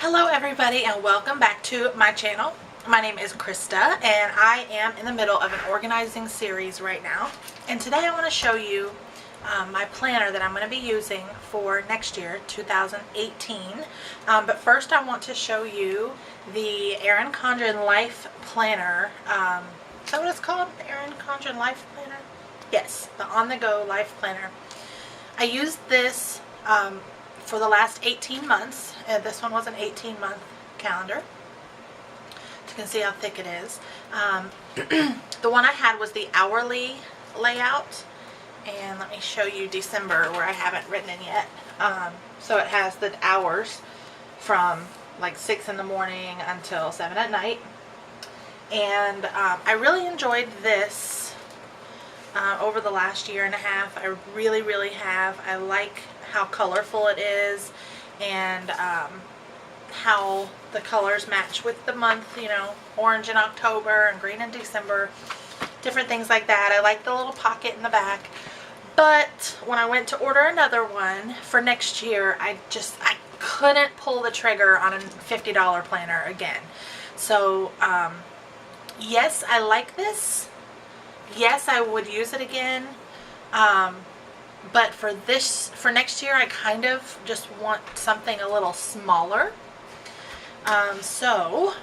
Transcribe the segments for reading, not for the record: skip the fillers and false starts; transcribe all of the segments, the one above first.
Hello everybody and welcome back to my channel. My name is Krista and I am in the middle of an organizing series right now. And today I want to show you my planner that I'm going to be using for next year, 2018. But first I want to show you the Erin Condren Life Planner. Is that what it's called? The Erin Condren Life Planner? Yes, the on-the-go Life Planner. I used this for the last 18 months. This one was an 18-month calendar. You can see how thick it is. The one I had was the hourly layout. And let me show you December where I haven't written in yet. So it has the hours from like 6 in the morning until 7 at night. And I really enjoyed this over the last year and a half. I really have. I like how colorful it is and how the colors match with the month, you know, orange in October and green in December, different things like that. I like the little pocket in the back. But when I went to order another one for next year, I couldn't pull the trigger on a $50 planner again. So yes, I like this. Yes, I would use it again. But for next year, I kind of just want something a little smaller. So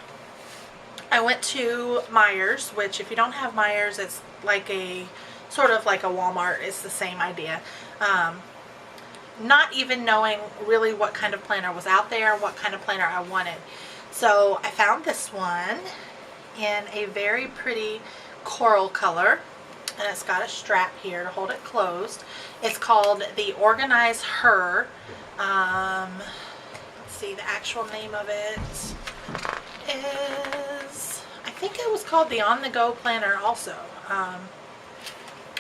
I went to Meijer's, which if you don't have Meijer's, it's like sort of like a Walmart. It's the same idea. Not even knowing really what kind of planner was out there, what kind of planner I wanted. So I found this one in a very pretty coral color. And it's got a strap here to hold it closed. It's called the OrganizeHer. Let's see, the actual name of it is, I think it was called the On-the-Go Planner also. I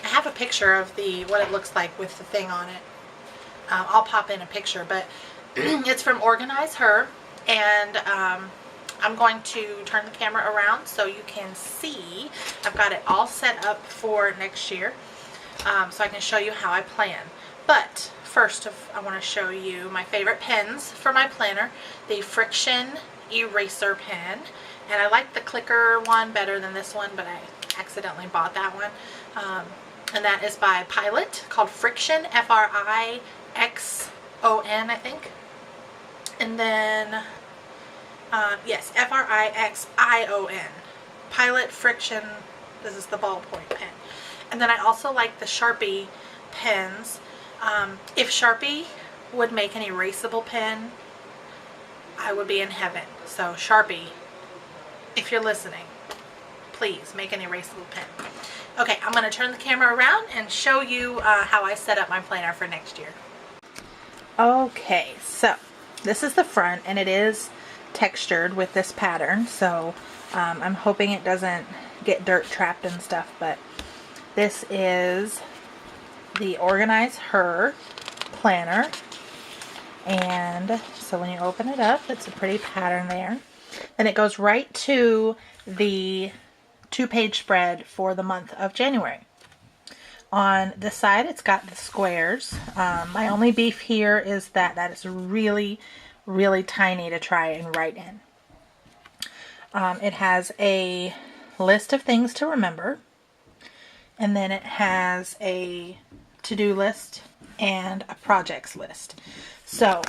have a picture of what it looks like with the thing on it. I'll pop in a picture, but it's from OrganizeHer, and I'm going to turn the camera around so you can see. I've got it all set up for next year, so I can show you how I plan. But first, I want to show you my favorite pens for my planner, the Friction Eraser pen. And I like the clicker one better than this one, but I accidentally bought that one. And that is by Pilot, called Friction, Frixon, I think. And then yes, Frixon. Pilot Friction. This is the ballpoint pen. And then I also like the Sharpie pens. If Sharpie would make an erasable pen, I would be in heaven. So Sharpie, if you're listening, please make an erasable pen. Okay, I'm going to turn the camera around and show you how I set up my planner for next year. Okay, so this is the front, and it is textured with this pattern, so I'm hoping it doesn't get dirt trapped and stuff. But this is the OrganizeHer planner, and so when you open it up, it's a pretty pattern there. Then it goes right to the 2-page spread for the month of January. On this side, it's got the squares. My only beef here is that it's really tiny to try and write in. It has a list of things to remember, and then it has a to-do list and a projects list. So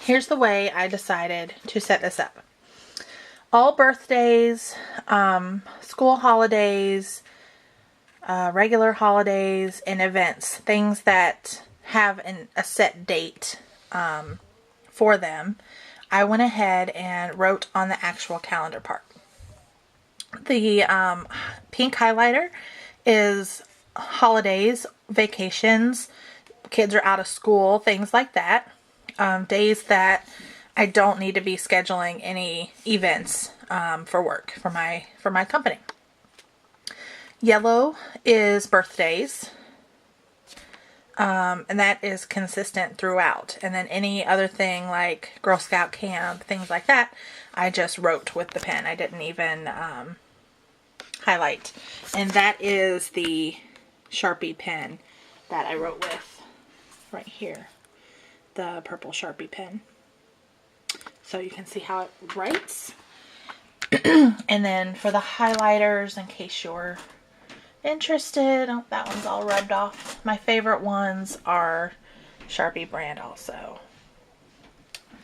here's the way I decided to set this up. All birthdays, school holidays, regular holidays, and events, things that have a set date for them, I went ahead and wrote on the actual calendar part. The pink highlighter is holidays, vacations, kids are out of school, things like that. Days that I don't need to be scheduling any events for work for my company. Yellow is birthdays. And that is consistent throughout. And then any other thing like Girl Scout camp, things like that, I just wrote with the pen. I didn't even highlight. And that is the Sharpie pen that I wrote with right here. The purple Sharpie pen. so you can see how it writes. And then for the highlighters, in case you're interested, oh, that one's all rubbed off. My favorite ones are Sharpie brand also.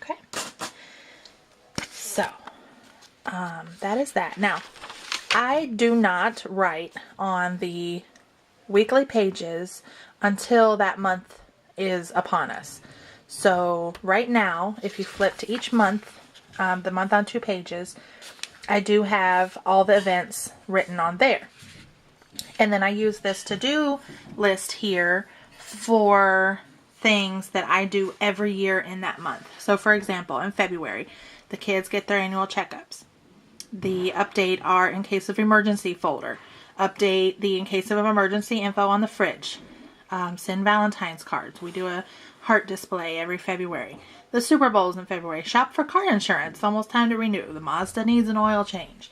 Okay. So, that is that. Now, I do not write on the weekly pages until that month is upon us. So right now, if you flip to each month, the month on 2 pages, I do have all the events written on there. And then I use this to-do list here for things that I do every year in that month. So for example, in February, the kids get their annual checkups. The update our in case of emergency folder. Update the in case of emergency info on the fridge. Send Valentine's cards. We do a heart display every February. The Super Bowl's in February. Shop for car insurance. Almost time to renew. The Mazda needs an oil change.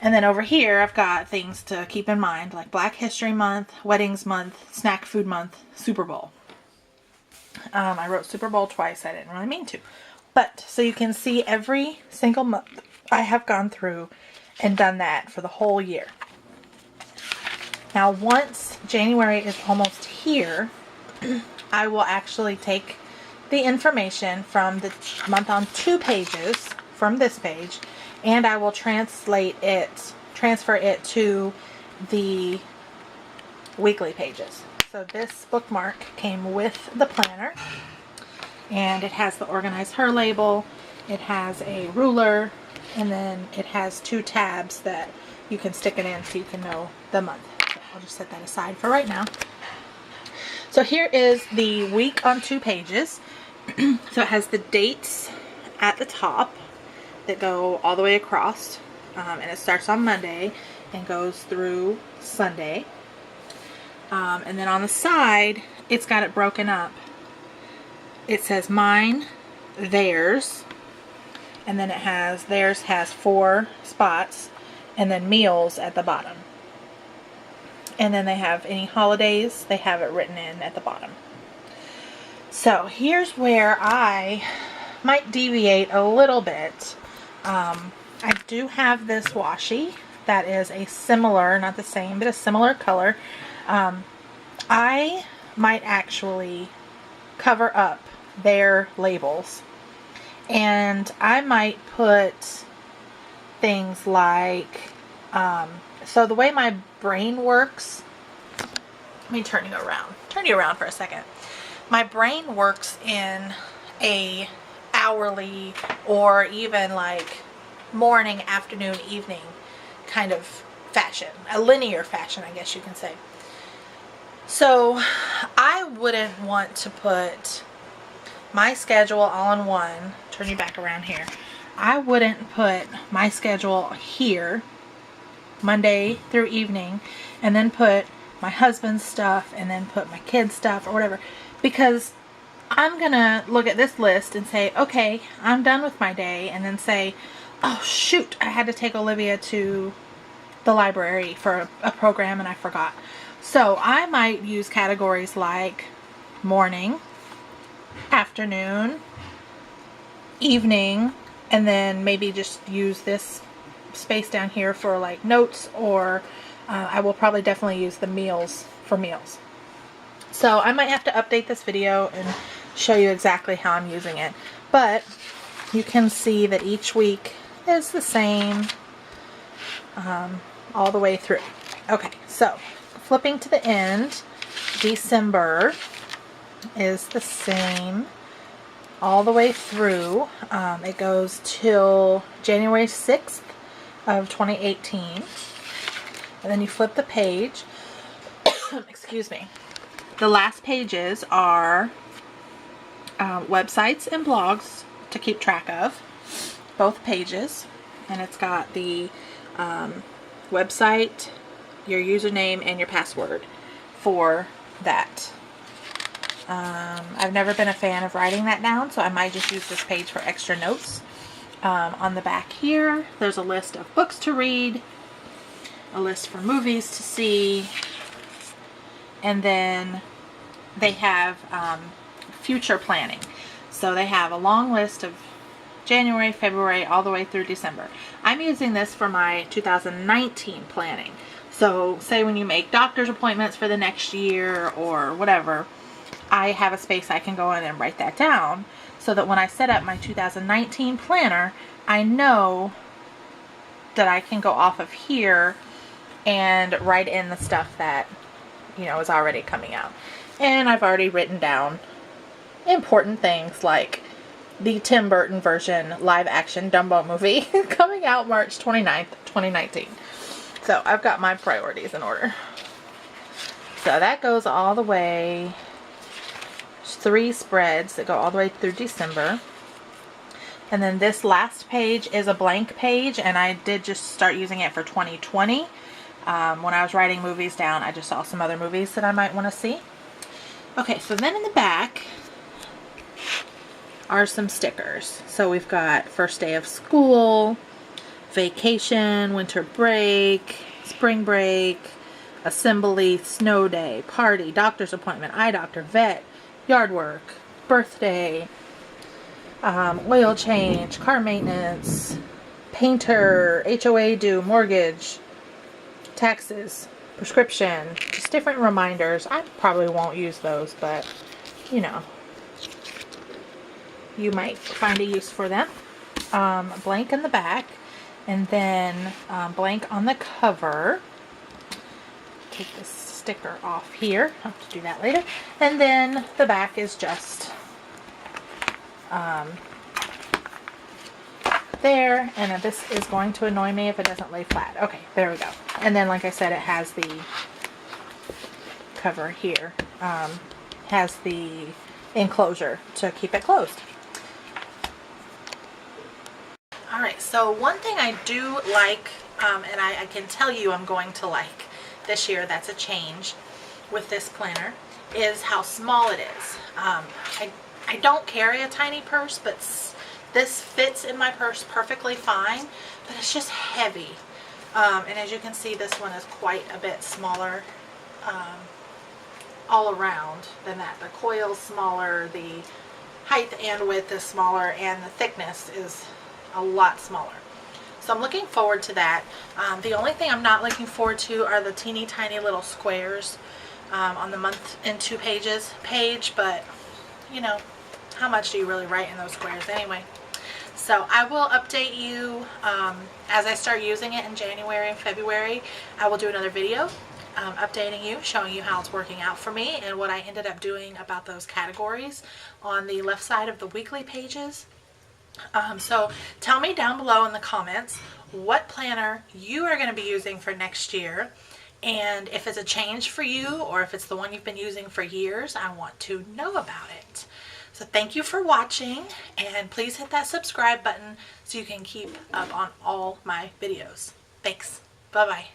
And then over here, I've got things to keep in mind, like Black History Month, Weddings Month, Snack Food Month, Super Bowl. I wrote Super Bowl twice. I didn't really mean to. But, so you can see every single month I have gone through and done that for the whole year. Now, once January is almost here, I will actually take the information from the month on 2 pages from this page, and I will transfer it to the weekly pages. So this bookmark came with the planner, and it has the OrganizeHer label, it has a ruler, and then it has 2 tabs that you can stick it in so you can know the month. So I'll just set that aside for right now. So here is the week on 2 pages. So it has the dates at the top that go all the way across, and it starts on Monday and goes through Sunday. And then on the side, it's got it broken up. It says mine, theirs, and then it has, theirs has 4 spots, and then meals at the bottom. And then they have any holidays, they have it written in at the bottom. So here's where I might deviate a little bit. I do have this washi that is a similar, not the same, but a similar color. I might actually cover up their labels, and I might put things like, so the way my brain works, let me turn you around for a second. My brain works in a hourly or even like morning, afternoon, evening kind of fashion, a linear fashion, I guess you can say. So I wouldn't want to put my schedule all in one. Turn you back around here. I wouldn't put my schedule here, Monday through evening, and then put my husband's stuff and then put my kids' stuff or whatever, because I'm gonna look at this list and say, okay, I'm done with my day, and then say, oh shoot, I had to take Olivia to the library for a program and I forgot. So I might use categories like morning, afternoon, evening, and then maybe just use this space down here for like notes, or I will probably definitely use the meals for meals. So I might have to update this video and show you exactly how I'm using it, but you can see that each week is the same all the way through. Okay, so flipping to the end, December is the same all the way through. It goes till January 6th of 2018, and then you flip the page. Excuse me. The last pages are websites and blogs to keep track of, both pages, and it's got the website, your username, and your password for that. I've never been a fan of writing that down, so I might just use this page for extra notes. On the back here, there's a list of books to read, a list for movies to see, and then they have future planning. So they have a long list of January, February, all the way through December. I'm using this for my 2019 planning. So say when you make doctor's appointments for the next year or whatever, I have a space I can go in and write that down so that when I set up my 2019 planner, I know that I can go off of here and write in the stuff that, you know, is already coming out. And I've already written down important things like the Tim Burton version live action Dumbo movie coming out March 29th, 2019. So I've got my priorities in order. So that goes all the way, 3 spreads that go all the way through December. And then this last page is a blank page, and I did just start using it for 2020. When I was writing movies down, I just saw some other movies that I might want to see. Okay, so then in the back are some stickers. So we've got first day of school, vacation, winter break, spring break, assembly, snow day, party, doctor's appointment, eye doctor, vet, yard work, birthday, oil change, car maintenance, painter, HOA due, mortgage, taxes, prescription, just different reminders. I probably won't use those, but you know, you might find a use for them. Blank in the back, and then blank on the cover. Take this sticker off here. I'll have to do that later. And then the back is just there, and this is going to annoy me if it doesn't lay flat. Okay, there we go. And then, like I said, it has the cover here, has the enclosure to keep it closed. Alright, so one thing I do like, and I can tell you I'm going to like this year, that's a change with this planner, is how small it is. I don't carry a tiny purse, but this fits in my purse perfectly fine, but it's just heavy. And as you can see, this one is quite a bit smaller all around than that. The coil's smaller, the height and width is smaller, and the thickness is a lot smaller. So I'm looking forward to that. The only thing I'm not looking forward to are the teeny tiny little squares on the month and 2 pages page, but you know, how much do you really write in those squares anyway? So I will update you as I start using it in January and February. I will do another video updating you, showing you how it's working out for me and what I ended up doing about those categories on the left side of the weekly pages. So tell me down below in the comments what planner you are going to be using for next year, and if it's a change for you or if it's the one you've been using for years. I want to know about it. So thank you for watching, and please hit that subscribe button so you can keep up on all my videos. Thanks. Bye-bye.